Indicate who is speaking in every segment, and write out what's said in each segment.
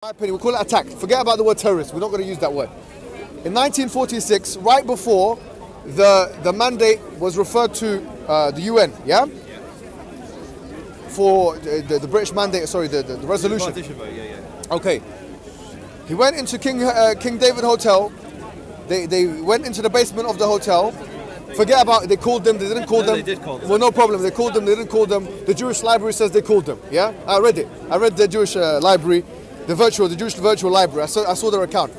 Speaker 1: In my opinion, we call it attack. Forget about the word terrorist. We're not going to use that word. In 1946, right before the mandate was referred to the UN, yeah? For the British mandate, sorry, the resolution. Okay. He went into King David Hotel. They went into the basement of the hotel. Forget about it. They called them. They didn't call them.
Speaker 2: They did call them.
Speaker 1: Well, no problem. They called them. They didn't call them. The Jewish library says they called them. Yeah, I read it. I read the Jewish library, the Jewish virtual library. I saw their account.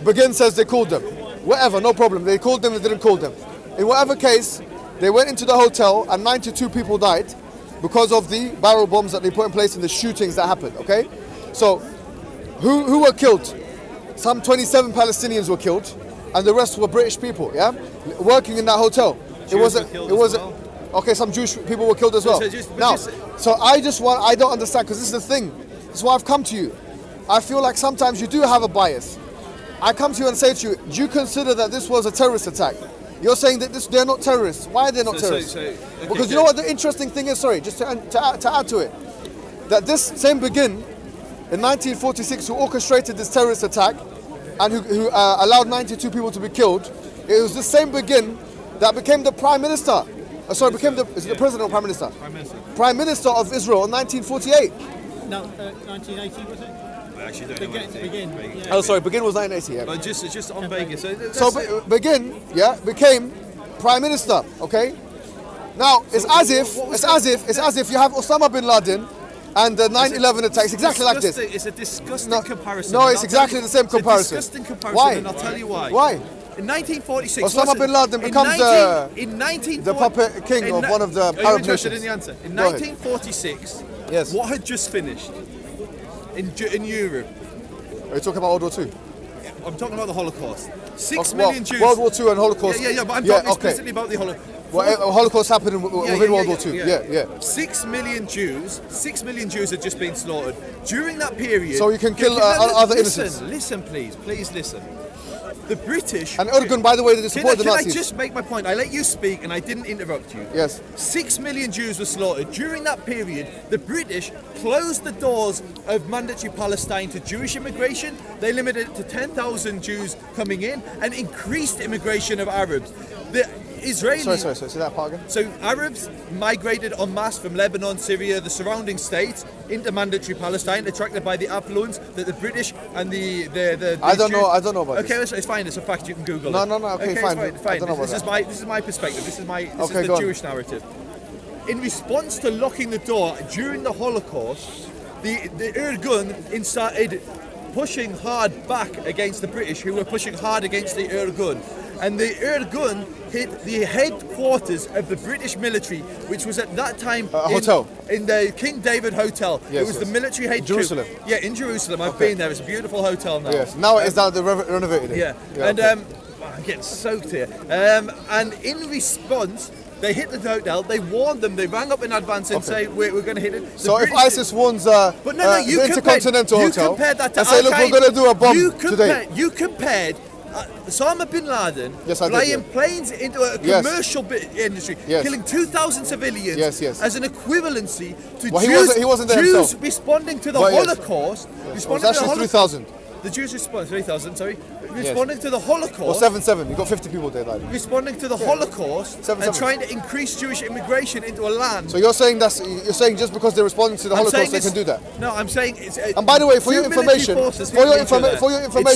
Speaker 1: Begin says they called them. Whatever, no problem. They called them. They didn't call them. In whatever case, they went into the hotel and 92 people died because of the barrel bombs that they put in place and the shootings that happened. Okay, so who were killed? Some 27 Palestinians were killed, and the rest were British people. Yeah, working in that hotel.
Speaker 2: Jews
Speaker 1: Okay, some Jewish people were killed as well. So I don't understand, because this is the thing. This is why I've come to you. I feel like sometimes you do have a bias. I come to you and say to you, do you consider that this was a terrorist attack? You're saying that they're not terrorists. Why are they not terrorists? Because you know what the interesting thing is, sorry, just to add to it, that this same Begin in 1946 who orchestrated this terrorist attack and who allowed 92 people to be killed, it was the same Begin that became the Prime Minister. Is it the President or Prime Minister?
Speaker 2: Prime Minister.
Speaker 1: Prime Minister of Israel in 1948.
Speaker 3: No, 1980 was it?
Speaker 2: I actually don't know.
Speaker 3: Begin. Yeah.
Speaker 1: Oh, sorry, Begin was 1980. Yeah.
Speaker 2: But just on Vegas.
Speaker 1: Begin, became Prime Minister. Okay. Now it's as if you have Osama bin Laden and the 9/11 attacks exactly like this.
Speaker 2: It's a disgusting comparison.
Speaker 1: No, it's exactly the same comparison.
Speaker 2: It's a disgusting comparison.
Speaker 1: Why?
Speaker 2: And I'll tell you why.
Speaker 1: Why?
Speaker 2: In 1946,
Speaker 1: Osama bin Laden becomes the puppet king of one of the Arab
Speaker 2: nations. Are you interested
Speaker 1: nations.
Speaker 2: in the answer? In 1946,
Speaker 1: yes.
Speaker 2: What had just finished in Europe?
Speaker 1: Are you talking about World War II?
Speaker 2: I'm talking about the Holocaust. 6 million Jews.
Speaker 1: World War II and Holocaust.
Speaker 2: Yeah, but I'm talking explicitly about the Holocaust.
Speaker 1: Well, Holocaust happened within World War II. Yeah.
Speaker 2: 6 million Jews had just been slaughtered during that period.
Speaker 1: So you can kill other innocents.
Speaker 2: Listen, please listen. The British
Speaker 1: and Urgun, by the way, they support the Nazis.
Speaker 2: Can I just make my point? I let you speak and I didn't interrupt you.
Speaker 1: Yes.
Speaker 2: 6 million Jews were slaughtered. During that period, the British closed the doors of mandatory Palestine to Jewish immigration. They limited it to 10,000 Jews coming in and increased immigration of Arabs. The Israelis...
Speaker 1: Sorry, say that part again.
Speaker 2: So Arabs migrated en masse from Lebanon, Syria, the surrounding states into mandatory Palestine, attracted by the affluence that the British and the
Speaker 1: I don't know about
Speaker 2: this.
Speaker 1: this.
Speaker 2: It's fine. It's a fact. You can Google
Speaker 1: it.
Speaker 2: No.
Speaker 1: Okay, fine.
Speaker 2: It's fine.
Speaker 1: I don't know about
Speaker 2: This is my perspective. This is the Jewish narrative. In response to locking the door during the Holocaust, the Irgun started pushing hard back against the British, who were pushing hard against the Irgun. And the Irgun hit the headquarters of the British military, which was at that time in the King David Hotel.
Speaker 1: Yes,
Speaker 2: it was the military headquarters.
Speaker 1: Jerusalem.
Speaker 2: Yeah, in Jerusalem. I've been there. It's a beautiful hotel now.
Speaker 1: Yes. Now it is now renovated.
Speaker 2: I'm getting soaked here. And in response, they hit the hotel. They warned them. They rang up in advance and say we're going to hit it.
Speaker 1: So if ISIS warns the Intercontinental Hotel
Speaker 2: and
Speaker 1: say, look, we're going to do a bomb today.
Speaker 2: You compared Osama bin Laden flying planes into a commercial industry, killing 2,000 civilians as an equivalency to Jews responding to the Holocaust.
Speaker 1: It was actually 3,000.
Speaker 2: The Jews responded, 3,000, sorry. Responding to the Holocaust.
Speaker 1: Or 7,700. You got 50 people there died.
Speaker 2: Responding to the Holocaust and trying to increase Jewish immigration into a land.
Speaker 1: So you're saying just because they're responding to the Holocaust they can do that?
Speaker 2: No, I'm saying it's.
Speaker 1: And by the way, for your information,
Speaker 2: it's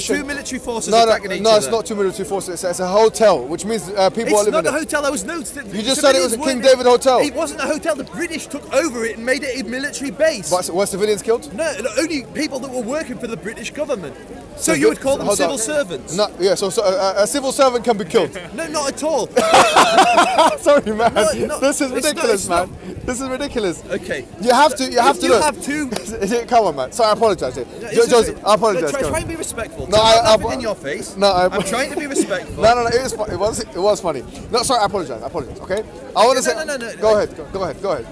Speaker 2: 2 military forces attacking each other.
Speaker 1: No, it's not 2 military forces. It's a hotel, which means people are living in it.
Speaker 2: It's not a hotel. There was no.
Speaker 1: You just said it was a King David Hotel.
Speaker 2: It wasn't a hotel. The British took over it and made it a military base.
Speaker 1: But were civilians killed?
Speaker 2: No, only people that were working for the British government. So you would call them civil servants?
Speaker 1: No, yeah. So a civil servant can be killed.
Speaker 2: No, not at all.
Speaker 1: Sorry, man. This is ridiculous, man. This is ridiculous.
Speaker 2: Okay.
Speaker 1: You have to. You have to. Come on, man. Sorry, I apologise. Joseph, I apologise.
Speaker 2: Try and be respectful.
Speaker 1: No,
Speaker 2: I'm in your face.
Speaker 1: No,
Speaker 2: I'm trying to be respectful.
Speaker 1: No. It was funny. No, sorry, I apologise. Okay. I want to say.
Speaker 2: No.
Speaker 1: Go ahead.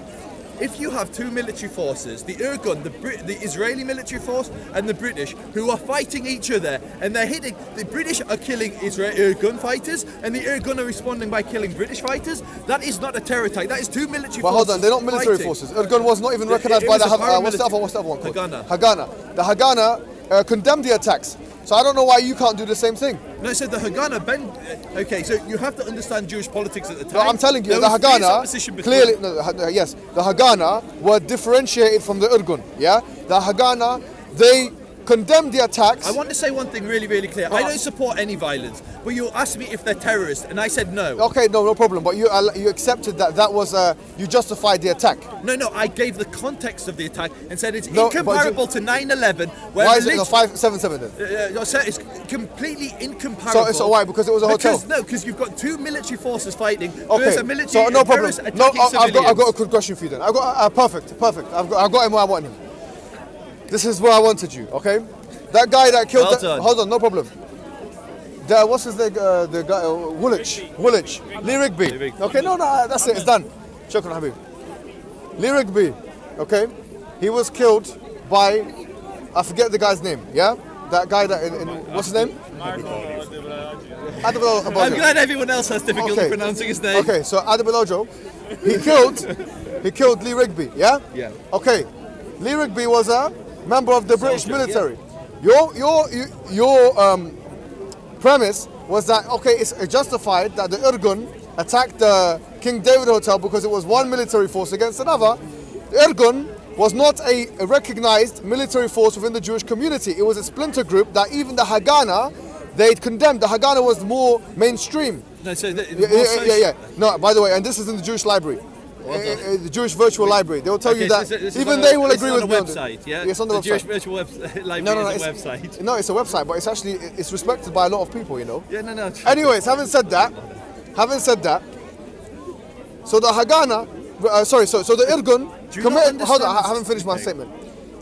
Speaker 2: if you have two military forces, the Irgun, the Israeli military force, and the British, who are fighting each other, and they're hitting, the British are killing Irgun fighters, and the Irgun are responding by killing British fighters, that is not a terror attack. That is two military forces.
Speaker 1: But hold on, they're not military forces. Irgun was not even recognized by the what's the other one called?
Speaker 2: Haganah.
Speaker 1: The Haganah condemned the attacks. So I don't know why you can't do the same thing.
Speaker 2: No, so the Haganah, okay, so you have to understand Jewish politics at the time.
Speaker 1: No, I'm telling you, the Haganah, clearly, yes, the Haganah were differentiated from the Irgun, yeah? The Haganah, they condemned the attacks.
Speaker 2: I want to say one thing really, really clear. I don't support any violence, but you asked me if they're terrorists, and I said no.
Speaker 1: Okay, no problem, but you accepted that was, you justified the attack.
Speaker 2: No, I gave the context of the attack and said it's incomparable to 9/11.
Speaker 1: Why is it 5/7/7 then?
Speaker 2: It's completely incomparable.
Speaker 1: So why? Because it was a hotel?
Speaker 2: Because you've got two military forces fighting.
Speaker 1: Okay,
Speaker 2: there's a military
Speaker 1: so no problem.
Speaker 2: No,
Speaker 1: I've got a good question for you then. I've got perfect. I've got him where I want him. This is where I wanted you. Okay, that guy that killed. Hold on, no problem. What's his name? The guy Woolwich. Lee Rigby. Okay, no, that's it. It's done. Shukran Habib. Lee Rigby. Okay, he was killed by, I forget the guy's name. Yeah, that guy that what's his name?
Speaker 2: I'm glad everyone else has difficulty pronouncing his name.
Speaker 1: Okay, so Adebayojo, he killed Lee Rigby. Yeah.
Speaker 2: Yeah.
Speaker 1: Okay, Lee Rigby was a member of the British military. Your premise was that it's justified that the Irgun attacked the King David Hotel because it was one military force against another. The Irgun was not a recognized military force within the Jewish community. It was a splinter group that even the Haganah, they condemned. The Haganah was more mainstream.
Speaker 2: No, so
Speaker 1: No, by the way, and this is in the Jewish library. The Jewish virtual library. They will tell you that even they will agree with me.
Speaker 2: It's on the website, yeah?
Speaker 1: It's on the website.
Speaker 2: Jewish virtual library is a website.
Speaker 1: No, it's a website, but it's respected by a lot of people, you know.
Speaker 2: Yeah, no.
Speaker 1: Anyways, having said that, so the Haganah, so the Irgun committed. Hold on, I haven't finished my statement.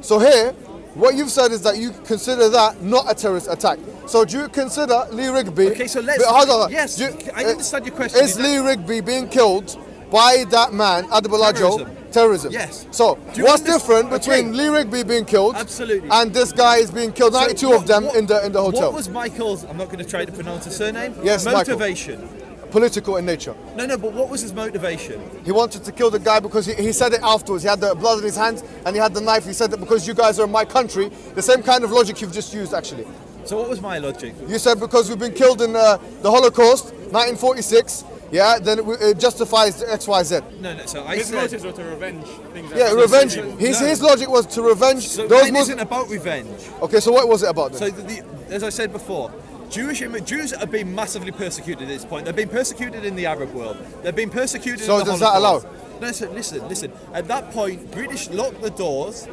Speaker 1: So here, what you've said is that you consider that not a terrorist attack. So do you consider Lee Rigby?
Speaker 2: Okay, so let's.
Speaker 1: Hold on.
Speaker 2: Yes, I understand your question.
Speaker 1: Is Lee Rigby being killed by that man, Adebayojo, terrorism?
Speaker 2: Yes.
Speaker 1: So what's different between Lee Rigby being killed and this guy is being killed? 92 of them in the hotel.
Speaker 2: What was Michael's? I'm not going to try to pronounce his surname.
Speaker 1: Yes,
Speaker 2: motivation.
Speaker 1: Michael. Political in nature.
Speaker 2: No, but what was his motivation?
Speaker 1: He wanted to kill the guy because he said it afterwards. He had the blood in his hands and he had the knife. He said that because you guys are in my country, the same kind of logic you've just used actually.
Speaker 2: So what was my logic?
Speaker 1: You said because we've been killed in the Holocaust, 1946. Yeah, then it justifies the XYZ.
Speaker 2: No. So
Speaker 4: his motives were to revenge things.
Speaker 1: Yeah, revenge. His logic was to revenge.
Speaker 2: So mine isn't about revenge.
Speaker 1: Okay, so what was it about then?
Speaker 2: So as I said before, Jews are being massively persecuted at this point. They've been persecuted in the Arab world. They've been persecuted in the Holocaust.
Speaker 1: So does that allow?
Speaker 2: No, so listen. At that point, British locked the doors,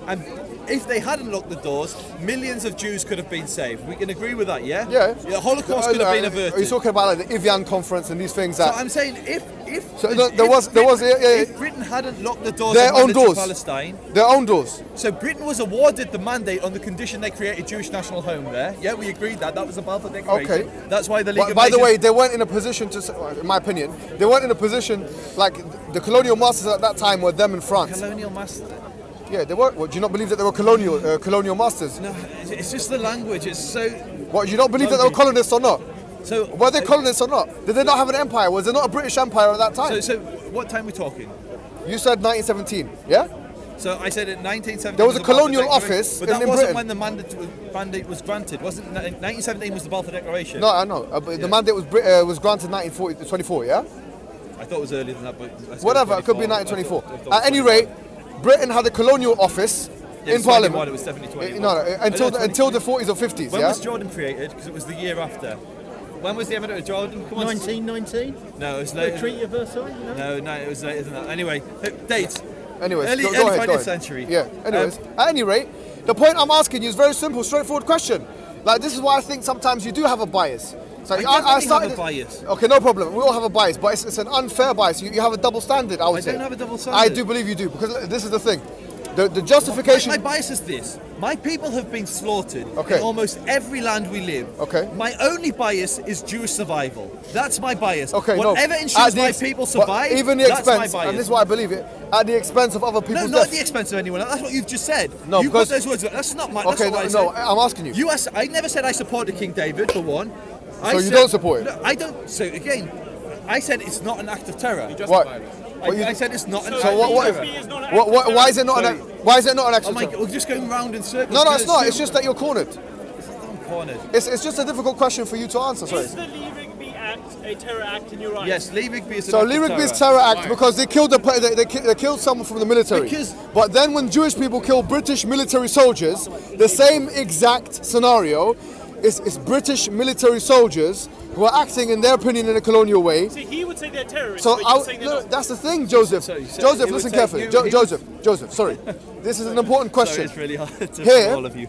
Speaker 2: and if they hadn't locked the doors, millions of Jews could have been saved. We can agree with that, yeah?
Speaker 1: Yeah.
Speaker 2: The Holocaust could have been averted.
Speaker 1: Are you talking about like the Evian conference and these things that?
Speaker 2: So I'm saying if Britain hadn't locked the doors to Palestine,
Speaker 1: their own doors.
Speaker 2: So Britain was awarded the mandate on the condition they create a Jewish national home there. Yeah, we agreed that was the Balfour Declaration.
Speaker 1: Okay.
Speaker 2: That's why the League of
Speaker 1: By
Speaker 2: Nations.
Speaker 1: the way, they weren't in a position to, in my opinion, they weren't in a position like the colonial masters at that time were them in France.
Speaker 2: Colonial masters.
Speaker 1: Yeah, they were. What, do you not believe that they were colonial masters?
Speaker 2: No, it's just the language. It's so.
Speaker 1: What, do you not believe that they were colonists or not?
Speaker 2: So
Speaker 1: were they colonists or not? Did they not have an empire? Was there not a British empire at that time?
Speaker 2: So what time are we talking?
Speaker 1: You said 1917, yeah?
Speaker 2: So I said in 1917.
Speaker 1: There was a colonial office in Britain.
Speaker 2: But that wasn't when the mandate was granted. Wasn't 1917 was the Balfour Declaration?
Speaker 1: No, I know. The mandate was granted 1924, yeah?
Speaker 2: I thought it was earlier than that, but
Speaker 1: whatever. It could be 1924. At any rate, Britain had a colonial office in Parliament.
Speaker 2: It was definitely 21.
Speaker 1: No, until the 40s or 50s.
Speaker 2: When was Jordan created? Because it was the year after. When was the eminence of Jordan?
Speaker 3: 1919?
Speaker 2: No, it was later.
Speaker 3: The Treaty of Versailles?
Speaker 2: No, it was later than that. Anyway, dates.
Speaker 1: Anyways,
Speaker 2: early
Speaker 1: go ahead,
Speaker 2: 20th century.
Speaker 1: Yeah. Anyways, at any rate, the point I'm asking you is very simple, straightforward question. Like, this is why I think sometimes you do have a bias. So
Speaker 2: I have a bias.
Speaker 1: Okay, no problem. We all have a bias, but it's an unfair bias. You have a double standard, I would say.
Speaker 2: I don't have a double standard.
Speaker 1: I do believe you do, because this is the thing. The justification.
Speaker 2: My bias is this. My people have been slaughtered
Speaker 1: Okay.
Speaker 2: in almost every land we live.
Speaker 1: Okay.
Speaker 2: My only bias is Jewish survival. That's my bias.
Speaker 1: Okay,
Speaker 2: Whatever
Speaker 1: no.
Speaker 2: ensures my people survive,
Speaker 1: even the
Speaker 2: that's
Speaker 1: expense,
Speaker 2: my bias.
Speaker 1: and this is why I believe it, at the expense of other
Speaker 2: No,
Speaker 1: people's
Speaker 2: not at
Speaker 1: death.
Speaker 2: the expense of anyone else. That's what you've just said.
Speaker 1: No,
Speaker 2: you
Speaker 1: because-
Speaker 2: put those words. That's not my.
Speaker 1: Okay,
Speaker 2: That's not what I said.
Speaker 1: I'm asking you.
Speaker 2: I never said I supported King David for one.
Speaker 1: So you don't support it?
Speaker 2: No, I don't. So again, I said it's not an act of terror.
Speaker 1: What?
Speaker 2: I said it's not an act
Speaker 1: So
Speaker 2: of
Speaker 1: what?
Speaker 2: terror.
Speaker 1: Why is it not an? Why is it not an
Speaker 2: Oh my
Speaker 1: action?
Speaker 2: God, we're just going round in circles.
Speaker 1: No, it's not. It's just that you're cornered.
Speaker 2: I'm cornered.
Speaker 1: It's just a difficult question for you to answer. Sorry.
Speaker 4: Is the Lee Rigby Act a terror act in your eyes?
Speaker 2: Yes, Lee Rigby is.
Speaker 1: So Lee Rigby's terror act because they killed they killed someone from the military.
Speaker 2: Because-
Speaker 1: But then when Jewish people kill British military soldiers, the same exact scenario is British military soldiers who are acting in their opinion in a colonial way.
Speaker 4: So he would say they're terrorists,
Speaker 1: So
Speaker 4: but you're saying they're not.
Speaker 1: that's the thing, Joseph.
Speaker 2: So
Speaker 1: Joseph,
Speaker 2: he
Speaker 1: listen
Speaker 2: would say-
Speaker 1: carefully. Joseph, sorry. This is an important
Speaker 2: So
Speaker 1: question.
Speaker 2: it's really hard to
Speaker 1: Here-
Speaker 2: for all of you.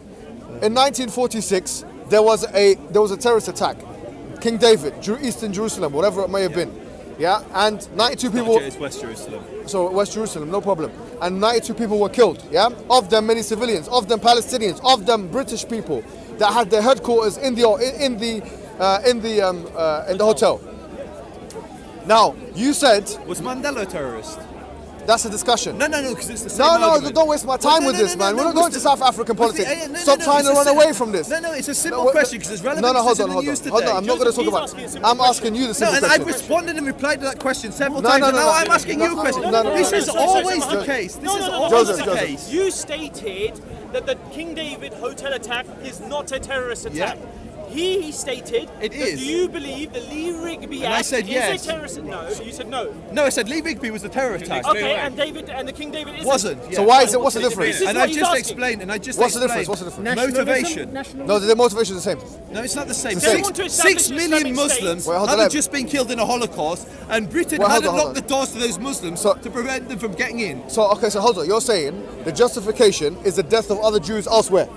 Speaker 1: In 1946, there was a terrorist attack. King David, Eastern Jerusalem, whatever it may have been. Yeah, and 92 people.
Speaker 2: It's West Jerusalem.
Speaker 1: So West Jerusalem, no problem. And 92 people were killed. Yeah, of them many civilians, of them Palestinians, of them British people that had their headquarters in the hotel. Now you said
Speaker 2: Was Mandela a terrorist?
Speaker 1: that's a discussion.
Speaker 2: No, because it's the same
Speaker 1: No,
Speaker 2: argument.
Speaker 1: don't waste my time
Speaker 2: No,
Speaker 1: with
Speaker 2: no,
Speaker 1: this,
Speaker 2: no,
Speaker 1: man.
Speaker 2: no,
Speaker 1: We're not
Speaker 2: no,
Speaker 1: going to South African
Speaker 2: was the-
Speaker 1: politics.
Speaker 2: no,
Speaker 1: Stop
Speaker 2: no,
Speaker 1: trying to
Speaker 2: it's
Speaker 1: run
Speaker 2: a
Speaker 1: away
Speaker 2: sim-
Speaker 1: from this.
Speaker 2: No, it's a simple
Speaker 1: No,
Speaker 2: question because it's relevant
Speaker 1: No,
Speaker 2: to
Speaker 1: hold
Speaker 2: citizen
Speaker 1: on.
Speaker 2: news today.
Speaker 1: Hold on, I'm not going to talk
Speaker 4: He's
Speaker 1: about
Speaker 4: asking a
Speaker 1: it.
Speaker 4: simple
Speaker 1: I'm
Speaker 4: question.
Speaker 1: asking you the
Speaker 2: No,
Speaker 1: simple
Speaker 2: and
Speaker 1: question.
Speaker 2: I've responded and replied to that question several
Speaker 1: No,
Speaker 2: times,
Speaker 1: no,
Speaker 2: and
Speaker 1: no,
Speaker 2: now
Speaker 1: no.
Speaker 2: I'm asking you a question.
Speaker 1: No, no,
Speaker 2: This
Speaker 1: no.
Speaker 2: is
Speaker 4: Sorry,
Speaker 2: always
Speaker 4: sorry,
Speaker 2: the case. This is
Speaker 4: No,
Speaker 2: always
Speaker 1: Joseph,
Speaker 2: the
Speaker 1: Joseph.
Speaker 2: case.
Speaker 4: You stated that the King David hotel attack is not a terrorist attack. He stated
Speaker 2: It
Speaker 4: that
Speaker 2: is.
Speaker 4: do you believe the Lee Rigby
Speaker 2: And I
Speaker 4: Act
Speaker 2: said
Speaker 4: is
Speaker 2: yes.
Speaker 4: a terrorist? No, you said no.
Speaker 2: No, I said Lee Rigby was a terror attack.
Speaker 4: Okay, and the King David isn't.
Speaker 2: Wasn't.
Speaker 1: So
Speaker 2: yeah.
Speaker 1: why is it? What's the difference?
Speaker 4: This is
Speaker 2: And
Speaker 4: what
Speaker 2: I
Speaker 4: he's
Speaker 2: just
Speaker 4: asking.
Speaker 2: explained.
Speaker 1: What's the difference? What's the difference?
Speaker 2: Motivation.
Speaker 1: No, the motivation is the same.
Speaker 2: No, it's not the same.
Speaker 1: They
Speaker 4: want to establish
Speaker 2: 6 million
Speaker 4: Islamic
Speaker 2: Muslims
Speaker 4: State.
Speaker 1: Wait, hold on,
Speaker 2: hadn't
Speaker 1: let-
Speaker 2: just been killed in a Holocaust, and Britain
Speaker 1: Wait, hold
Speaker 2: hadn't
Speaker 1: on, hold
Speaker 2: locked
Speaker 1: on.
Speaker 2: the doors to those Muslims
Speaker 1: So-
Speaker 2: to prevent them from getting in.
Speaker 1: So hold on. You're saying the justification is the death of other Jews elsewhere.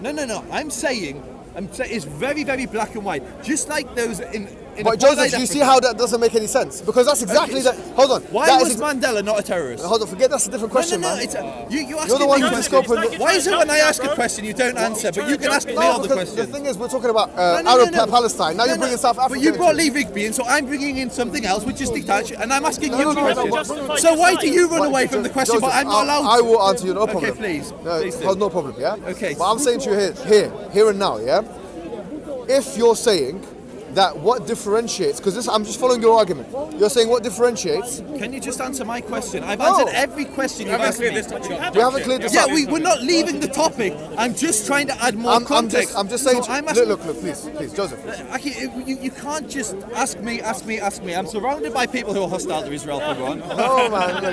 Speaker 2: No. I'm saying it's very, very black and white. Just like those in
Speaker 1: But Joseph, do you see how that doesn't make any sense? Because that's exactly
Speaker 2: Okay,
Speaker 1: that. Hold on.
Speaker 2: Why
Speaker 1: That
Speaker 2: was
Speaker 1: is
Speaker 2: Mandela not a terrorist?
Speaker 1: Hold on. Forget that's a different question,
Speaker 2: no,
Speaker 1: man.
Speaker 2: it's you asking
Speaker 1: You're the one
Speaker 2: me
Speaker 1: who's
Speaker 2: questions.
Speaker 1: scoping
Speaker 4: It's like
Speaker 2: Why is it when I ask a
Speaker 4: bro.
Speaker 2: question you don't answer, but you can ask me
Speaker 4: No,
Speaker 2: all the
Speaker 1: because the
Speaker 2: questions?
Speaker 1: thing is, we're talking about
Speaker 2: No,
Speaker 1: Arab Palestine. Now
Speaker 2: No,
Speaker 1: you're bringing South Africa.
Speaker 2: But you brought
Speaker 1: into it.
Speaker 2: Lee Rigby in, so I'm bringing in something else, which is detached, and I'm asking
Speaker 1: No,
Speaker 2: you
Speaker 1: no,
Speaker 2: a
Speaker 1: no,
Speaker 2: question.
Speaker 1: no,
Speaker 4: justify
Speaker 2: So
Speaker 4: your
Speaker 2: why
Speaker 4: side.
Speaker 2: do you run
Speaker 1: But
Speaker 2: away from the question, but
Speaker 1: Joseph,
Speaker 2: I'm not allowed to?
Speaker 1: I will answer you, no problem.
Speaker 2: Okay, please.
Speaker 1: No,
Speaker 2: Please do.
Speaker 1: hold no problem, yeah?
Speaker 2: Okay.
Speaker 1: But I'm saying to you here and now, yeah? If you're saying that what differentiates, because I'm just following your argument. You're saying what differentiates.
Speaker 2: Can you just answer my question? I've
Speaker 1: No.
Speaker 2: answered every question you've asked me.
Speaker 1: We haven't cleared this
Speaker 2: Yeah,
Speaker 1: up.
Speaker 2: we're not leaving the topic. I'm just trying to add more context.
Speaker 1: I'm just saying.
Speaker 2: So I'm asking,
Speaker 1: Look, please, Joseph.
Speaker 2: you can't just ask me. I'm surrounded by people who are hostile to Israel, for one.
Speaker 1: Oh man.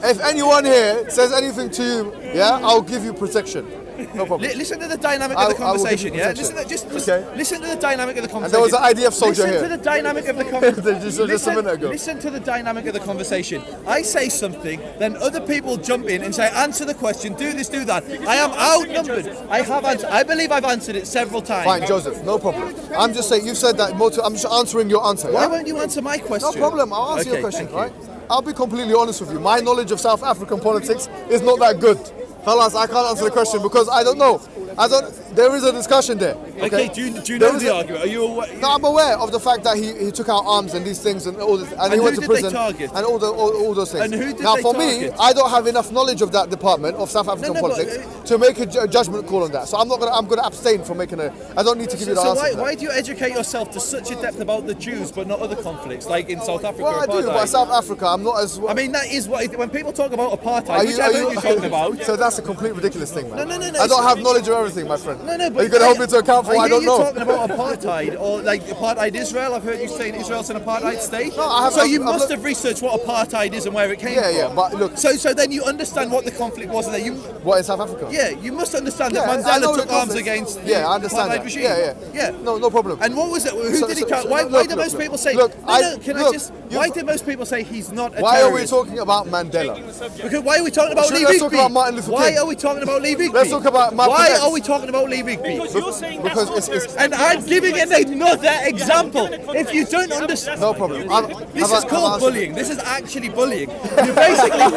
Speaker 1: If anyone here says anything to you, yeah, I'll give you protection. No problem.
Speaker 2: Listen to the dynamic
Speaker 1: I
Speaker 2: of the
Speaker 1: will give you
Speaker 2: conversation, yeah?
Speaker 1: protection.
Speaker 2: Listen to the dynamic of the conversation.
Speaker 1: And there was an IDF soldier
Speaker 2: listen
Speaker 1: here.
Speaker 2: to the dynamic of the conversation.
Speaker 1: Just a minute ago.
Speaker 2: Listen to the dynamic of the conversation. I say something, then other people jump in and say, answer the question, do this, do that. I am outnumbered. I believe I've answered it several times.
Speaker 1: Fine, Joseph, no problem. I'm just saying, you've said that. I'm just answering your answer.
Speaker 2: Why
Speaker 1: Yeah?
Speaker 2: won't you answer my question?
Speaker 1: No problem. I'll answer your
Speaker 2: Okay,
Speaker 1: question,
Speaker 2: thank you.
Speaker 1: right? I'll be completely honest with you. My knowledge of South African politics is not that good. Halas, I can't answer the question because I don't know. There is a discussion there.
Speaker 2: Okay, do you
Speaker 1: There
Speaker 2: know
Speaker 1: is
Speaker 2: the
Speaker 1: a-
Speaker 2: argument? Are you aware?
Speaker 1: No, I'm aware of the fact that he took out arms and these things and all this, and he
Speaker 2: who
Speaker 1: went to
Speaker 2: did they
Speaker 1: prison
Speaker 2: target?
Speaker 1: and all those things.
Speaker 2: And who did
Speaker 1: now,
Speaker 2: they
Speaker 1: for me,
Speaker 2: target?
Speaker 1: I don't have enough knowledge of that department of South African
Speaker 2: No, but,
Speaker 1: politics to make a judgment call on that. So I'm gonna abstain from making a. I don't need to give you the
Speaker 2: So
Speaker 1: answer.
Speaker 2: why,
Speaker 1: to that.
Speaker 2: why do you educate yourself to such a depth about the Jews but not other conflicts, like in South Africa?
Speaker 1: Well, I do, but
Speaker 2: apartheid?
Speaker 1: South Africa, I'm not as.
Speaker 2: I mean, that is what when people talk about apartheid,
Speaker 1: Are
Speaker 2: which I heard you talking about.
Speaker 1: So that's a complete ridiculous thing, man.
Speaker 2: No,
Speaker 1: I don't have knowledge of everything, my friend.
Speaker 2: No, but
Speaker 1: Are you going to hold me to account for what I don't
Speaker 2: hear you
Speaker 1: know?
Speaker 2: talking about apartheid or like apartheid Israel. I've heard you saying Israel's an apartheid state.
Speaker 1: No, I have-
Speaker 2: So you
Speaker 1: I've
Speaker 2: must
Speaker 1: looked-
Speaker 2: have researched what apartheid is and where it came
Speaker 1: Yeah,
Speaker 2: from.
Speaker 1: yeah, but look,
Speaker 2: So then you understand what the conflict was there.
Speaker 1: what in South Africa?
Speaker 2: Yeah, you must understand
Speaker 1: Yeah,
Speaker 2: that
Speaker 1: I know
Speaker 2: Mandela
Speaker 1: the
Speaker 2: took arms
Speaker 1: conflict.
Speaker 2: against the
Speaker 1: Yeah, I understand
Speaker 2: apartheid
Speaker 1: that.
Speaker 2: regime.
Speaker 1: Yeah. No problem.
Speaker 2: And what was it? Who
Speaker 1: So-
Speaker 2: did he
Speaker 1: so-
Speaker 2: count?
Speaker 1: so
Speaker 2: Why
Speaker 1: look,
Speaker 2: do
Speaker 1: look,
Speaker 2: most
Speaker 1: look.
Speaker 2: people say?
Speaker 1: Look,
Speaker 2: Can I
Speaker 1: look,
Speaker 2: just?
Speaker 1: you-
Speaker 2: Why do most people say he's not a
Speaker 1: Why are we
Speaker 2: terrorist?
Speaker 1: talking about Mandela?
Speaker 2: Because why are we talking about
Speaker 1: Should-
Speaker 2: Lee
Speaker 1: let's
Speaker 2: Rigby?
Speaker 1: talk about Martin Luther
Speaker 2: Why
Speaker 1: King.
Speaker 2: are we talking about Lee Rigby?
Speaker 1: Let's talk about Malcolm
Speaker 2: Why
Speaker 1: X.
Speaker 2: are we talking about Lee leaving beef.
Speaker 4: Because you're saying that's
Speaker 1: because
Speaker 4: not
Speaker 1: it's-
Speaker 4: terrorism.
Speaker 2: And I'm giving it another example. If you don't understand,
Speaker 1: No problem.
Speaker 2: this is called bullying. This is actually bullying. You basically,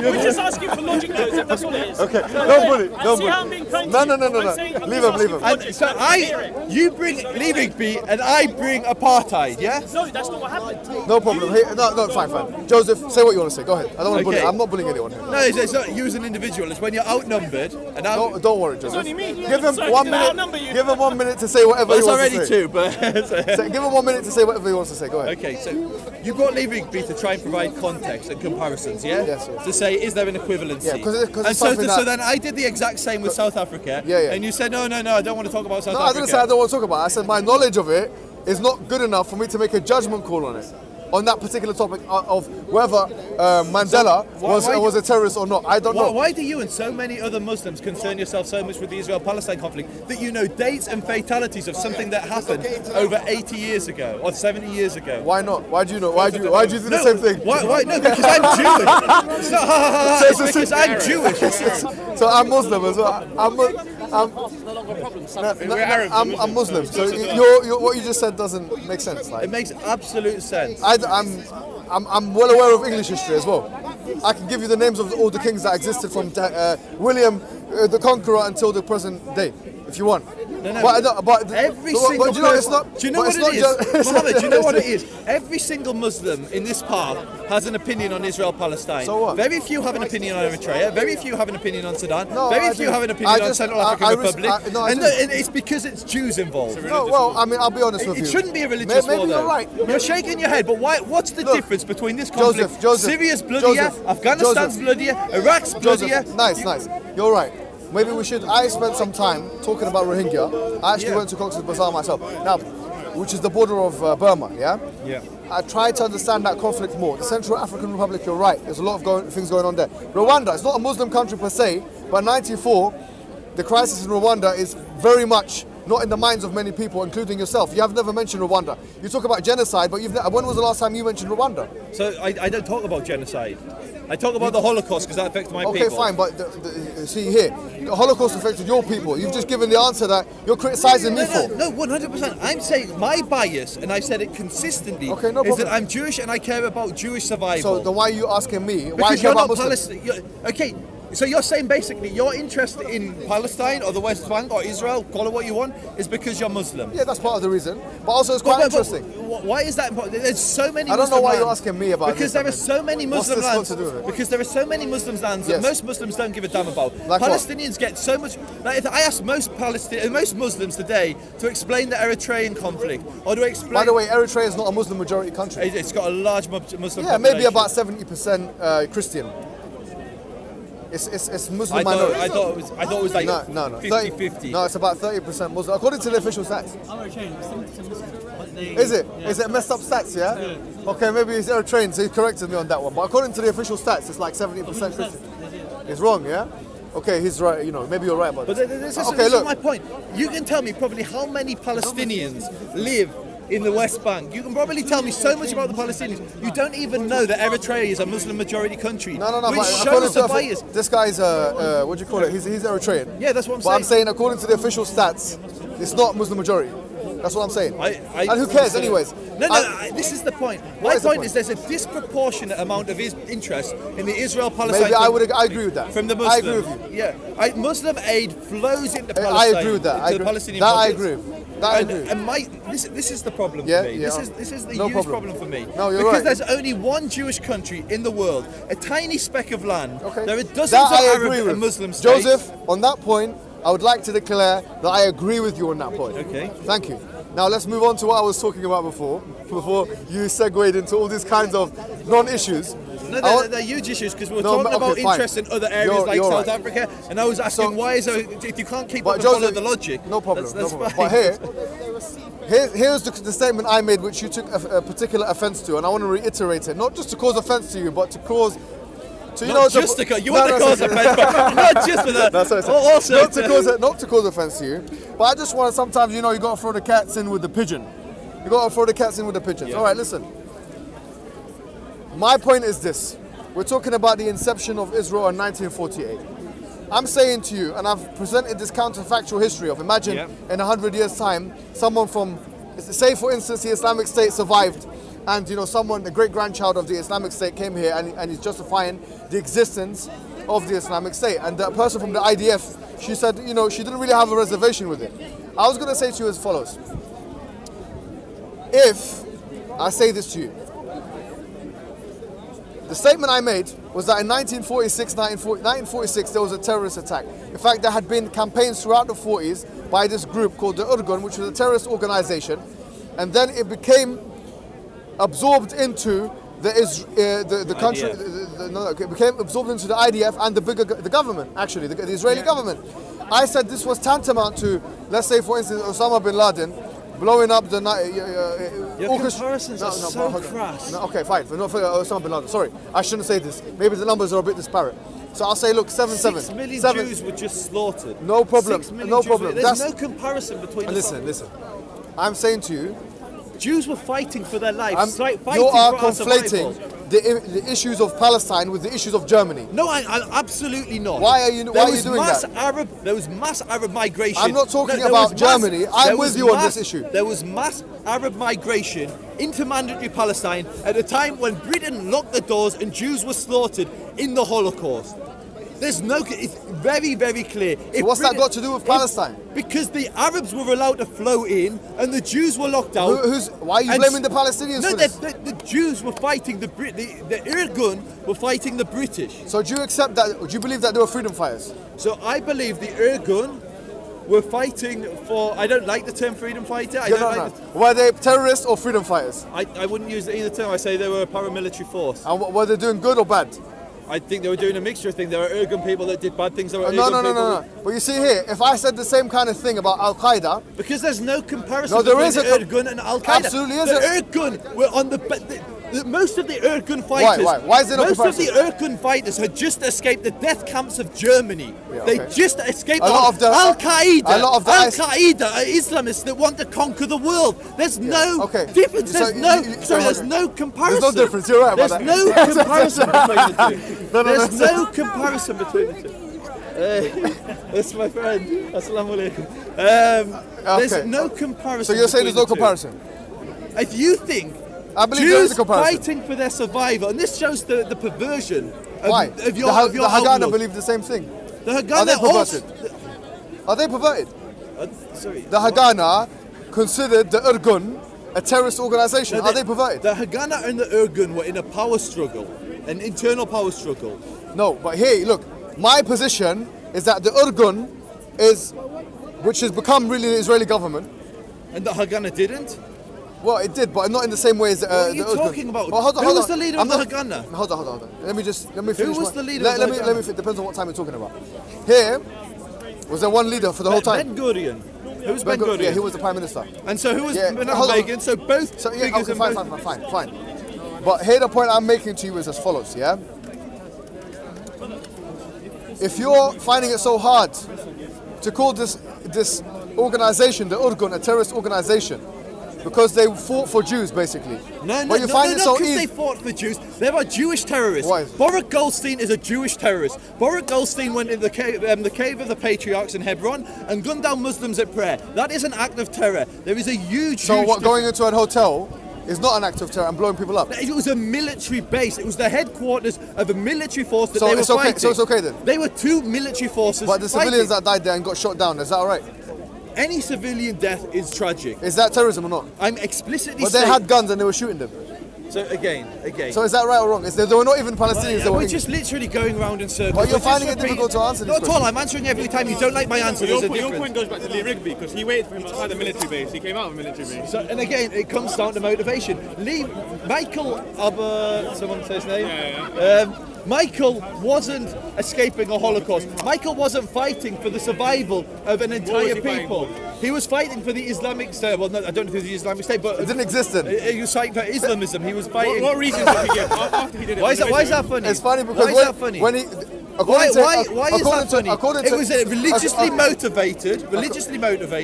Speaker 4: We're just asking for logic notes, and that's all it is.
Speaker 1: Okay, don't bully. Don't
Speaker 4: See how I'm
Speaker 1: bully.
Speaker 4: being kind
Speaker 1: No,
Speaker 4: to
Speaker 1: no,
Speaker 4: you?
Speaker 1: no, no,
Speaker 4: I'm
Speaker 1: no.
Speaker 4: saying- I'm
Speaker 1: Leave
Speaker 4: just
Speaker 1: him, leave
Speaker 4: asking
Speaker 1: him.
Speaker 4: for
Speaker 2: and
Speaker 4: logic.
Speaker 2: so you bring leaving beat, and I bring apartheid. Yeah.
Speaker 4: No, that's not what happened.
Speaker 1: No problem. Hey, no, fine. Joseph, say what you want to say. Go ahead. I don't want to bully.
Speaker 2: Okay.
Speaker 1: I'm not bullying anyone here.
Speaker 2: No, it's not you as an individual. It's when you're outnumbered, and
Speaker 1: Don't worry, Joseph.
Speaker 4: only me.
Speaker 1: Give him
Speaker 4: So
Speaker 1: 1
Speaker 4: did I outnumber
Speaker 1: minute.
Speaker 4: you?
Speaker 1: Give him 1 minute to say whatever
Speaker 2: Well,
Speaker 1: he
Speaker 2: it's
Speaker 1: wants
Speaker 2: already
Speaker 1: to say.
Speaker 2: two, but
Speaker 1: Give him 1 minute to say whatever he wants to say. Go ahead.
Speaker 2: okay. So you got leaving beat to try and provide context and comparisons. Yeah.
Speaker 1: Yes, yes.
Speaker 2: To say, is there an equivalency?
Speaker 1: Yeah, 'cause it's
Speaker 2: and
Speaker 1: something
Speaker 2: so
Speaker 1: that-
Speaker 2: then I did the exact same with South Africa.
Speaker 1: Yeah, yeah.
Speaker 2: And you said no, I don't want to talk about South
Speaker 1: No, I
Speaker 2: Africa.
Speaker 1: didn't say I don't want to talk about it. I said my knowledge of it is not good enough for me to make a judgment call on it. On that particular topic of whether Mandela was a terrorist or not. I don't know.
Speaker 2: Why do you and so many other Muslims concern yourself so much with the Israel-Palestine conflict that you know dates and fatalities of something that happened over 80 years ago or 70 years ago?
Speaker 1: Why not? Why do you know? Why do you do the same thing?
Speaker 2: Why? No, because I'm Jewish. It's not ha ha ha. It's because I'm Jewish.
Speaker 1: So I'm Muslim as well. I'm Muslim. So what you just said doesn't make sense. Like,
Speaker 2: It makes absolute sense.
Speaker 1: I'm well aware of English history as well. I can give you the names of all the kings that existed from William the Conqueror until the present day, if you want.
Speaker 2: No.
Speaker 1: But
Speaker 2: Every
Speaker 1: but
Speaker 2: single
Speaker 1: do you know it's not?
Speaker 2: person. Do you know
Speaker 1: but
Speaker 2: what
Speaker 1: it's
Speaker 2: it
Speaker 1: not
Speaker 2: is?
Speaker 1: just-
Speaker 2: Mohammed, do you know what it is? Every single Muslim in this park has an opinion on Israel-Palestine.
Speaker 1: So what?
Speaker 2: Very few have an opinion on Eritrea. Very few have an opinion on Sudan.
Speaker 1: No,
Speaker 2: very
Speaker 1: I
Speaker 2: few
Speaker 1: do.
Speaker 2: have an opinion
Speaker 1: I
Speaker 2: on
Speaker 1: just-
Speaker 2: Central
Speaker 1: I-
Speaker 2: African
Speaker 1: I res-
Speaker 2: Republic.
Speaker 1: I- no, I
Speaker 2: and
Speaker 1: do.
Speaker 2: it's because it's Jews involved.
Speaker 1: No, well, I mean, I'll be honest with you.
Speaker 2: It shouldn't be a religious
Speaker 1: Maybe
Speaker 2: war, though.
Speaker 1: you're right.
Speaker 2: You're shaking your head, but why? What's the
Speaker 1: Look,
Speaker 2: difference between this conflict?
Speaker 1: Joseph,
Speaker 2: Syria's bloodier,
Speaker 1: Joseph,
Speaker 2: Afghanistan's
Speaker 1: Joseph.
Speaker 2: bloodier, Iraq's bloodier.
Speaker 1: Joseph, nice. You're right. Maybe we should. I spent some time talking about Rohingya. I actually went to Cox's Bazar myself. Now, which is the border of Burma, yeah?
Speaker 2: Yeah.
Speaker 1: I tried to understand that conflict more. The Central African Republic, you're right. There's a lot of things going on there. Rwanda, it's not a Muslim country per se, but in '94, the crisis in Rwanda is very much not in the minds of many people, including yourself. You have never mentioned Rwanda. You talk about genocide, but when was the last time you mentioned Rwanda?
Speaker 2: So I don't talk about genocide. I talk about the Holocaust because that affects my
Speaker 1: Okay,
Speaker 2: people.
Speaker 1: fine, but see here, the Holocaust affected your people. You've just given the answer that you're criticizing me for.
Speaker 2: No, 100%. I'm saying my bias, and I've said it consistently,
Speaker 1: Okay, no
Speaker 2: is
Speaker 1: problem.
Speaker 2: that I'm Jewish and I care about Jewish survival.
Speaker 1: So then why are you asking me? Why
Speaker 2: because
Speaker 1: are you
Speaker 2: you're
Speaker 1: about
Speaker 2: not
Speaker 1: Muslims?
Speaker 2: Palestine. Okay, so you're saying basically your interest in Palestine or the West Bank or Israel, call it what you want, is because you're Muslim.
Speaker 1: Yeah, that's part of the reason. But also it's quite interesting.
Speaker 2: Why is that important? There's so many.
Speaker 1: I don't know
Speaker 2: Muslim
Speaker 1: why you're
Speaker 2: lands.
Speaker 1: asking me about
Speaker 2: because
Speaker 1: this.
Speaker 2: there are so many
Speaker 1: What's
Speaker 2: Muslim
Speaker 1: this got
Speaker 2: lands.
Speaker 1: to do with it?
Speaker 2: Because there are so many Muslim lands
Speaker 1: Yes.
Speaker 2: that most Muslims don't give a damn about.
Speaker 1: Like what?
Speaker 2: Palestinians get so much. Like if I ask most Muslims today to explain the Eritrean conflict or to explain.
Speaker 1: By the way, Eritrea is not a Muslim majority country.
Speaker 2: It's got a large Muslim.
Speaker 1: Yeah, maybe
Speaker 2: population.
Speaker 1: about 70% Christian. It's Muslim
Speaker 2: I
Speaker 1: minority.
Speaker 2: thought it was like
Speaker 1: No.
Speaker 2: 50-50.
Speaker 1: No, it's about 30% Muslim, according to the official stats. Is it? Is it messed up stats, yeah? Okay, maybe he's Eritrean, so he corrected me on that one. But according to the official stats, it's like 70% Christian. He's wrong, yeah? Okay, he's right, maybe you're right about
Speaker 2: But
Speaker 1: that.
Speaker 2: this
Speaker 1: Okay,
Speaker 2: is
Speaker 1: look.
Speaker 2: my point. You can tell me probably how many Palestinians live in the West Bank. You can probably tell me so much about the Palestinians. You don't even know that Eritrea is a Muslim majority country.
Speaker 1: No,
Speaker 2: Which
Speaker 1: but
Speaker 2: shows
Speaker 1: according
Speaker 2: the
Speaker 1: to
Speaker 2: bias.
Speaker 1: this guy's, what do you call it? He's Eritrean.
Speaker 2: Yeah, that's what I'm
Speaker 1: But
Speaker 2: saying.
Speaker 1: I'm saying, according to the official stats, it's not Muslim majority. That's what I'm saying. And who cares, anyways?
Speaker 2: This is the point.
Speaker 1: What
Speaker 2: My
Speaker 1: is the
Speaker 2: point
Speaker 1: point?
Speaker 2: is there's a disproportionate amount of his interest in the Israel-Palestine.
Speaker 1: Maybe I agree with that.
Speaker 2: From the
Speaker 1: I
Speaker 2: Muslims.
Speaker 1: agree with you.
Speaker 2: Yeah, Muslim aid flows into
Speaker 1: I
Speaker 2: Palestine.
Speaker 1: agree with that.
Speaker 2: To
Speaker 1: I
Speaker 2: the
Speaker 1: agree.
Speaker 2: Palestinian
Speaker 1: That I
Speaker 2: pockets.
Speaker 1: agree with. That I agree.
Speaker 2: And this is the problem
Speaker 1: Yeah,
Speaker 2: for me.
Speaker 1: yeah.
Speaker 2: This is the
Speaker 1: No
Speaker 2: huge
Speaker 1: problem.
Speaker 2: problem for me.
Speaker 1: No, you're
Speaker 2: because
Speaker 1: right.
Speaker 2: there's only one Jewish country in the world, a tiny speck of land.
Speaker 1: Okay.
Speaker 2: There are dozens
Speaker 1: That
Speaker 2: of
Speaker 1: I
Speaker 2: Arab
Speaker 1: agree with.
Speaker 2: and Muslim states.
Speaker 1: Joseph, on that point, I would like to declare that I agree with you on that point.
Speaker 2: Okay.
Speaker 1: Thank you. Now let's move on to what I was talking about before you segued into all these kinds of non-issues.
Speaker 2: No, they're huge issues because we're
Speaker 1: No,
Speaker 2: talking about
Speaker 1: okay, fine.
Speaker 2: interest in other areas like
Speaker 1: You're
Speaker 2: South
Speaker 1: right.
Speaker 2: Africa, and I was asking
Speaker 1: So-
Speaker 2: why is there, if you can't keep
Speaker 1: But
Speaker 2: up and follow
Speaker 1: Joseph,
Speaker 2: the logic.
Speaker 1: no problem.
Speaker 2: That's
Speaker 1: no problem.
Speaker 2: fine.
Speaker 1: But here's the statement I made, which you took a particular offence to, and I want to reiterate it, not just to cause offence to you, but to cause. So you
Speaker 2: Not
Speaker 1: know,
Speaker 2: just to you want to cause offence, but not just for that.
Speaker 1: That's what I said.
Speaker 2: Also,
Speaker 1: not to cause offence to you, but I just want to sometimes, you got to throw the cats in with the pigeon. You got to throw the cats in with the pigeons.
Speaker 2: Yeah.
Speaker 1: All right, listen. My point is this: we're talking about the inception of Israel in 1948. I'm saying to you, and I've presented this counterfactual history of imagine in 100 years' time, someone from, say for instance, the Islamic State survived, and someone, the great-grandchild of the Islamic State came here and is justifying the existence of the Islamic State. And the person from the IDF, she said, she didn't really have a reservation with it. I was going to say to you as follows. If, I say this to you, the statement I made was that in 1946, there was a terrorist attack. In fact, there had been campaigns throughout the 40s by this group called the Urgun, which was a terrorist organization. And then it became absorbed into the country. It became absorbed into the IDF and the government, actually, the Israeli government. I said this was tantamount to, let's say, for instance, Osama bin Laden blowing up the
Speaker 2: Your comparisons are so crass.
Speaker 1: No, okay, fine. For Osama bin Laden. Sorry, I shouldn't say this. Maybe the numbers are a bit disparate. So I'll say, look, 7-7.
Speaker 2: 6 million Jews were just slaughtered.
Speaker 1: No problem. No problem.
Speaker 2: There's no comparison between the
Speaker 1: Listen. I'm saying to you,
Speaker 2: Jews were fighting for their lives.
Speaker 1: You are conflating the issues of Palestine with the issues of Germany.
Speaker 2: No, I absolutely not.
Speaker 1: Why are you doing that?
Speaker 2: There was mass Arab migration.
Speaker 1: I'm not talking about Germany. I'm with you on this issue.
Speaker 2: There was mass Arab migration into mandatory Palestine at a time when Britain locked the doors and Jews were slaughtered in the Holocaust. It's very, very clear.
Speaker 1: So what's that got to do with Palestine?
Speaker 2: Because the Arabs were allowed to flow in and the Jews were locked out.
Speaker 1: Why are you blaming the Palestinians for this?
Speaker 2: The Jews were fighting the Irgun were fighting the British.
Speaker 1: So do you accept that? Do you believe that they were freedom fighters?
Speaker 2: So I believe the Irgun were fighting for, I don't like the term freedom fighter.
Speaker 1: Were they terrorists or freedom fighters?
Speaker 2: I wouldn't use either term. I say they were a paramilitary force.
Speaker 1: And were they doing good or bad?
Speaker 2: I think they were doing a mixture of things. There were Irgun people that did bad things. There were
Speaker 1: No. But you see here, if I said the same kind of thing about Al Qaeda,
Speaker 2: because there's no comparison
Speaker 1: there
Speaker 2: between
Speaker 1: is
Speaker 2: the Irgun and Al Qaeda.
Speaker 1: Absolutely
Speaker 2: isn't. The Irgun were on most of the Irgun fighters.
Speaker 1: Why is there no comparison?
Speaker 2: Most of the Irgun fighters had just escaped the death camps of Germany. They just escaped Al Qaeda. Al Qaeda are Islamists that want to conquer the world. There's no difference. There's no comparison.
Speaker 1: There's no difference. You're right about that.
Speaker 2: There's no comparison between the two. There's no comparison between the two. That's my friend. Assalamu alaikum. There's no comparison.
Speaker 1: So you're saying there's no comparison?
Speaker 2: If you think
Speaker 1: I believe there is a
Speaker 2: Jews
Speaker 1: comparison.
Speaker 2: fighting for their survival, and this shows the perversion of your
Speaker 1: The Haganah
Speaker 2: outlook.
Speaker 1: believe the same thing.
Speaker 2: The Haganah
Speaker 1: Are they perverted?
Speaker 2: Sorry.
Speaker 1: The Haganah considered the Irgun a terrorist organization. Are they perverted?
Speaker 2: The Haganah and the Irgun were in a power struggle, an internal power struggle.
Speaker 1: No, but here, look, my position is that the Irgun which has become really the Israeli government.
Speaker 2: And the Haganah didn't?
Speaker 1: Well, it did, but not in the same way as
Speaker 2: what are you
Speaker 1: the Irgun.
Speaker 2: talking about?
Speaker 1: Well, hold on.
Speaker 2: Who was the leader of the Haganah?
Speaker 1: Hold on. Let me finish.
Speaker 2: Who was the leader of the Haganah?
Speaker 1: Let me. It depends on what time you're talking about. Here, was there one leader for the whole time?
Speaker 2: Ben Gurion. Who's Ben Gurion?
Speaker 1: Yeah, he was the prime minister.
Speaker 2: And so who was Menachem Begin? So both figures.
Speaker 1: Fine. But here the point I'm making to you is as follows, yeah? If you're finding it so hard to call this organization, the Urgun, a terrorist organization, because they fought for Jews, basically.
Speaker 2: No, because they fought for Jews. They are Jewish terrorists.
Speaker 1: Why?
Speaker 2: Baruch Goldstein is a Jewish terrorist. Baruch Goldstein went in the cave of the patriarchs in Hebron and gunned down Muslims at prayer. That is an act of terror. There is a huge...
Speaker 1: going into a hotel is not an act of terror and blowing people up?
Speaker 2: It was a military base. It was the headquarters of a military force that they were fighting.
Speaker 1: So it's okay then?
Speaker 2: They were two military forces
Speaker 1: But the civilians that died there and got shot down, is that alright?
Speaker 2: Any civilian death is tragic.
Speaker 1: Is that terrorism or not?
Speaker 2: I'm explicitly
Speaker 1: saying... But they had guns and they were shooting them.
Speaker 2: So again.
Speaker 1: So is that right or wrong? They were not even Palestinians.
Speaker 2: We're just literally going round in circles.
Speaker 1: But you're finding it difficult to answer this
Speaker 2: question. Not at all. I'm answering every time. You don't like my answer.
Speaker 5: Your point goes back to Lee Rigby because he waited for him outside the military base. He came out of the military base.
Speaker 2: So, and again, it comes down to motivation. Michael someone say his name? Michael wasn't escaping a Holocaust. Michael wasn't fighting for the survival of an entire people. He was fighting for the Islamic State. Well, no, I don't know if it was the Islamic State, but
Speaker 1: it didn't exist then.
Speaker 2: He was fighting for Islamism. He was fighting.
Speaker 5: What reason did he give after he did it?
Speaker 2: Why is that funny?
Speaker 1: It's funny because
Speaker 2: why is that funny?
Speaker 1: When he,
Speaker 2: why is that funny?
Speaker 1: It
Speaker 2: was religiously motivated. It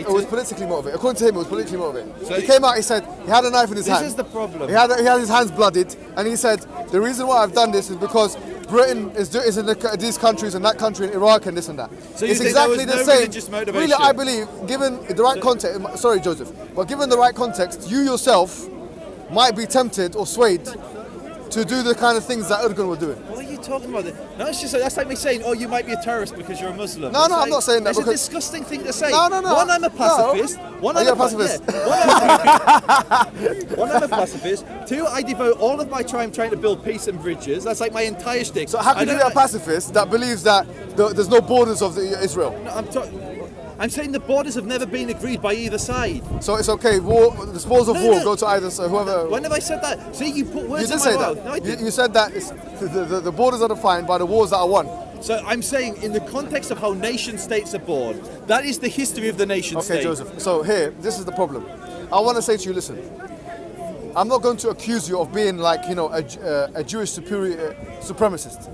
Speaker 1: was politically motivated. According to him, it was politically motivated. So he came out. He said he had a knife in his hand.
Speaker 2: This is the problem.
Speaker 1: He had his hands blooded, and he said the reason why I've done this is because Britain is in these countries and that country in Iraq and this and that.
Speaker 2: So you
Speaker 1: it's
Speaker 2: think
Speaker 1: exactly
Speaker 2: there was
Speaker 1: the
Speaker 2: no
Speaker 1: same.
Speaker 2: religious motivation?
Speaker 1: Really, I believe, given the right context, sorry Joseph, but given the right context, you yourself might be tempted or swayed to do the kind of things that Erdogan were doing.
Speaker 2: What are you talking about? No, it's just that's like me saying, "Oh, you might be a terrorist because you're a Muslim."
Speaker 1: No, I'm not saying that.
Speaker 2: It's a disgusting thing to say.
Speaker 1: No.
Speaker 2: One, I'm a pacifist. One,
Speaker 1: Are you a pacifist?
Speaker 2: One, I'm a pacifist. Two, I devote all of my time trying to build peace and bridges. That's like my entire shtick.
Speaker 1: So how can you be a pacifist that believes that there's no borders of Israel?
Speaker 2: No, I'm saying the borders have never been agreed by either side.
Speaker 1: So it's okay. The spoils of war go to either side. Whoever.
Speaker 2: When have I said that? See, you put words
Speaker 1: You
Speaker 2: in
Speaker 1: did
Speaker 2: my
Speaker 1: say
Speaker 2: mouth.
Speaker 1: that.
Speaker 2: No, I didn't.
Speaker 1: You said that the borders are defined by the wars that are won.
Speaker 2: So I'm saying, in the context of how nation states are born, that is the history of the nation state.
Speaker 1: Okay, Joseph. So here, this is the problem. I want to say to you, listen. I'm not going to accuse you of being like a Jewish supremacist,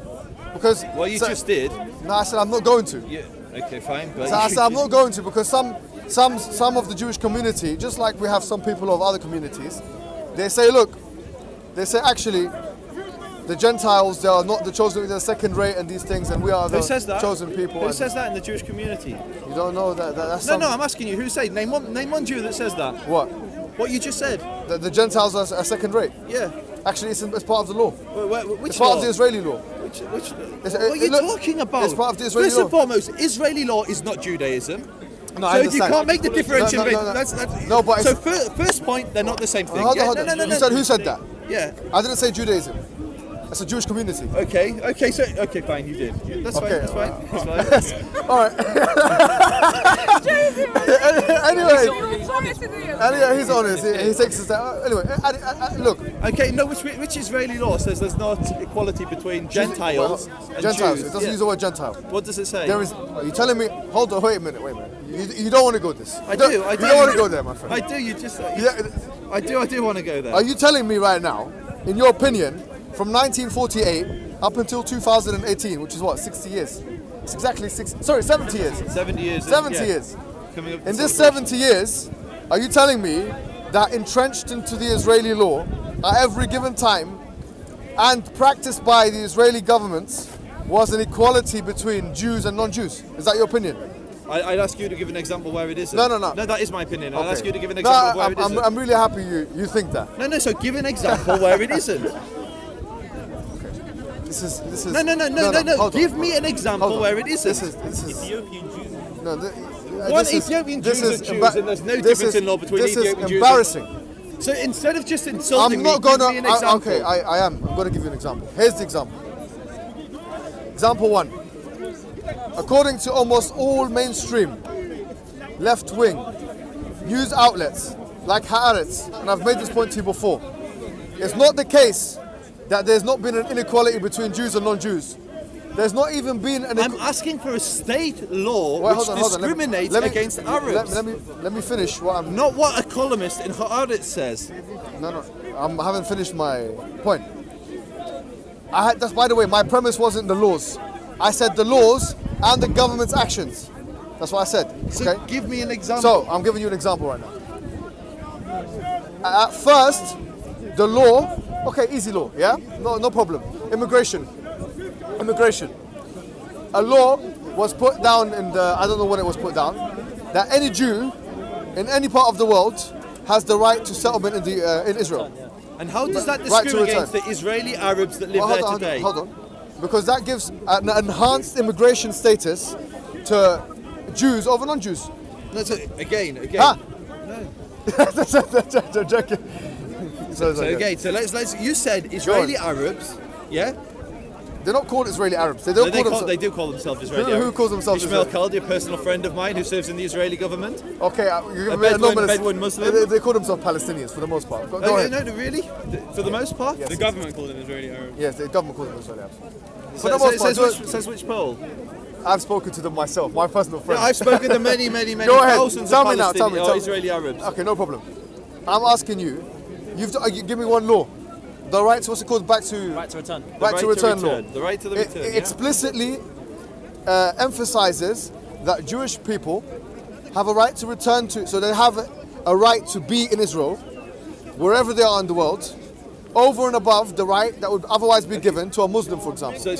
Speaker 1: because
Speaker 2: Well, you just did.
Speaker 1: No, I said I'm not going to.
Speaker 2: Yeah. Okay, fine. But
Speaker 1: So I said I'm not going to because some of the Jewish community, just like we have some people of other communities, they say actually the Gentiles, they are not the chosen, they're second rate and these things, and we are the chosen people.
Speaker 2: Who says that in the Jewish community?
Speaker 1: You don't know that's
Speaker 2: No, I'm asking you. Who says? Name one Jew that says that.
Speaker 1: What?
Speaker 2: What you just said.
Speaker 1: The Gentiles are second rate.
Speaker 2: Yeah.
Speaker 1: Actually, it's part of the law.
Speaker 2: Which
Speaker 1: It's part
Speaker 2: law?
Speaker 1: of the Israeli law.
Speaker 2: What are you talking about?
Speaker 1: It's part of the Israeli
Speaker 2: First
Speaker 1: law.
Speaker 2: and foremost, Israeli law is not Judaism.
Speaker 1: No, I
Speaker 2: So you
Speaker 1: understand.
Speaker 2: can't make the differentiation.
Speaker 1: No, but
Speaker 2: so first point, they're not the same thing.
Speaker 1: Hold
Speaker 2: Yeah,
Speaker 1: on.
Speaker 2: No.
Speaker 1: You said who said that?
Speaker 2: Yeah.
Speaker 1: I didn't say Judaism. It's a Jewish community.
Speaker 2: Okay, fine, you did. That's fine.
Speaker 1: Okay,
Speaker 2: That's fine.
Speaker 1: All right. Anyway, he's honest. He takes his time. Anyway, look.
Speaker 2: Okay, no, which Israeli law says there's not equality between Gentiles and
Speaker 1: Gentiles.
Speaker 2: Jews?
Speaker 1: It doesn't use the word Gentile.
Speaker 2: What does it say?
Speaker 1: There is. Are you telling me? Hold on. Wait a minute. You don't want to go this.
Speaker 2: I do.
Speaker 1: You don't want to go there, my friend.
Speaker 2: I do. You just.
Speaker 1: Yeah.
Speaker 2: I do want to go there.
Speaker 1: Are you telling me right now, in your opinion, from 1948 up until 2018, which is what, 60 years? It's exactly 70 years.
Speaker 2: 70 years.
Speaker 1: 70
Speaker 2: yeah.
Speaker 1: years.
Speaker 2: Coming up
Speaker 1: In this 70 years, are you telling me that entrenched into the Israeli law at every given time and practiced by the Israeli governments was an equality between Jews and non-Jews? Is that your opinion?
Speaker 2: I'd ask you to give an example where it isn't.
Speaker 1: No.
Speaker 2: No, that is my opinion.
Speaker 1: Okay.
Speaker 2: I'll ask you to give an example of where it isn't.
Speaker 1: I'm really happy you think that.
Speaker 2: No, so give an example where it isn't.
Speaker 1: This is.
Speaker 2: No. Give me an example where it isn't.
Speaker 1: This is.
Speaker 4: Ethiopian Jews.
Speaker 1: No,
Speaker 2: One Ethiopian Jews are Jews, and there's no difference in law between Ethiopian Jews.
Speaker 1: This is embarrassing.
Speaker 2: So instead of just insulting
Speaker 1: I'm not
Speaker 2: me,
Speaker 1: going
Speaker 2: give me an example.
Speaker 1: Okay, I am. I'm going to give you an example. Here's the example. Example one. According to almost all mainstream left-wing news outlets like Haaretz, and I've made this point to you before, it's not the case that there's not been an inequality between Jews and non-Jews. There's not even been an.
Speaker 2: I'm asking for a state law which discriminates against Arabs.
Speaker 1: Let me finish what I'm.
Speaker 2: Not what a columnist in Haaretz says.
Speaker 1: No. I haven't finished my point. That's, by the way, my premise wasn't the laws. I said the laws and the government's actions. That's what I said.
Speaker 2: So
Speaker 1: okay?
Speaker 2: give me an example.
Speaker 1: So I'm giving you an example right now. At first, the law. Okay, easy law. Yeah, no problem. Immigration. A law was put down in the. I don't know when it was put down. That any Jew in any part of the world has the right to settlement in Israel.
Speaker 2: And how does that discriminate against the Israeli Arabs that live there today?
Speaker 1: Hold on. Because that gives an enhanced immigration status to Jews over non-Jews.
Speaker 2: No, so again.
Speaker 1: Ah.
Speaker 2: No.
Speaker 1: Joking.
Speaker 2: So again, so let's. You said Israeli Arabs, yeah?
Speaker 1: They're not called Israeli Arabs. They do
Speaker 2: call themselves Israeli Arabs.
Speaker 1: Who calls themselves
Speaker 2: Ishmael
Speaker 1: Israeli?
Speaker 2: Kaldi, a personal friend of mine who serves in the Israeli government.
Speaker 1: Okay,
Speaker 2: a Bedouin Muslim.
Speaker 1: They call themselves Palestinians for the most part. Go ahead.
Speaker 2: No, really? For the most part?
Speaker 5: The government called them Israeli Arabs.
Speaker 1: Yes, the government calls them Israeli Arabs. For
Speaker 2: So,
Speaker 1: the most part,
Speaker 2: says which poll?
Speaker 1: I've spoken to them myself, my personal friend.
Speaker 2: Yeah, I've spoken to many
Speaker 1: Go ahead.
Speaker 2: thousands
Speaker 1: Tell
Speaker 2: of
Speaker 1: me now, tell me.
Speaker 2: Israeli Arabs.
Speaker 1: Okay, no problem. I'm asking you, you give me one law. The right to, what's it called,
Speaker 4: Right to return.
Speaker 1: Right to return law.
Speaker 2: The right to the return.
Speaker 1: It explicitly emphasizes that Jewish people have a right to return to, so they have a right to be in Israel, wherever they are in the world, over and above the right that would otherwise be given to a Muslim, for example.
Speaker 2: So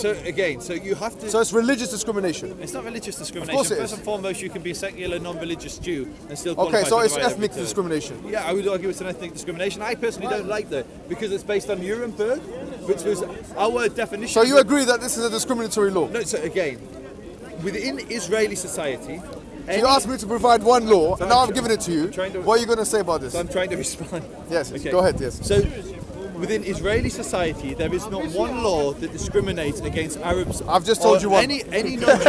Speaker 2: you have to.
Speaker 1: So it's religious discrimination.
Speaker 2: It's not religious discrimination.
Speaker 1: Of course it
Speaker 2: First
Speaker 1: is.
Speaker 2: and foremost, you can be a secular, non-religious Jew and still qualify.
Speaker 1: Okay, so
Speaker 2: for the
Speaker 1: it's
Speaker 2: right of
Speaker 1: ethnic
Speaker 2: return.
Speaker 1: discrimination.
Speaker 2: Yeah, I would argue it's an ethnic discrimination. I personally don't like that because it's based on Nuremberg, which was our definition.
Speaker 1: So you agree that this is a discriminatory law?
Speaker 2: No, so again, within Israeli society.
Speaker 1: So you asked me to provide one law, and now I've given it to you. What are you going to say about this?
Speaker 2: So I'm trying to respond.
Speaker 1: Yes,
Speaker 2: Okay.
Speaker 1: go ahead, yes.
Speaker 2: So, within Israeli society, there is not one law that discriminates against Arabs.
Speaker 1: I've just told you one.
Speaker 2: Any non-Jew.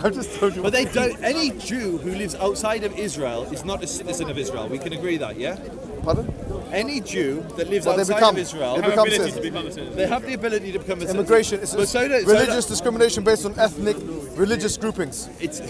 Speaker 1: I've just told you
Speaker 2: But they don't. Any Jew who lives outside of Israel is not a citizen of Israel. We can agree that, yeah?
Speaker 1: Pardon?
Speaker 2: Any Jew that lives
Speaker 1: Well, they
Speaker 2: outside
Speaker 1: become-
Speaker 2: of Israel,
Speaker 1: they
Speaker 5: Have
Speaker 1: become
Speaker 5: ability to
Speaker 1: citizens.
Speaker 5: become a citizen.
Speaker 2: they have the ability to become a citizen.
Speaker 1: Immigration is
Speaker 2: But so
Speaker 1: religious discrimination based on ethnic, religious groupings.
Speaker 2: It's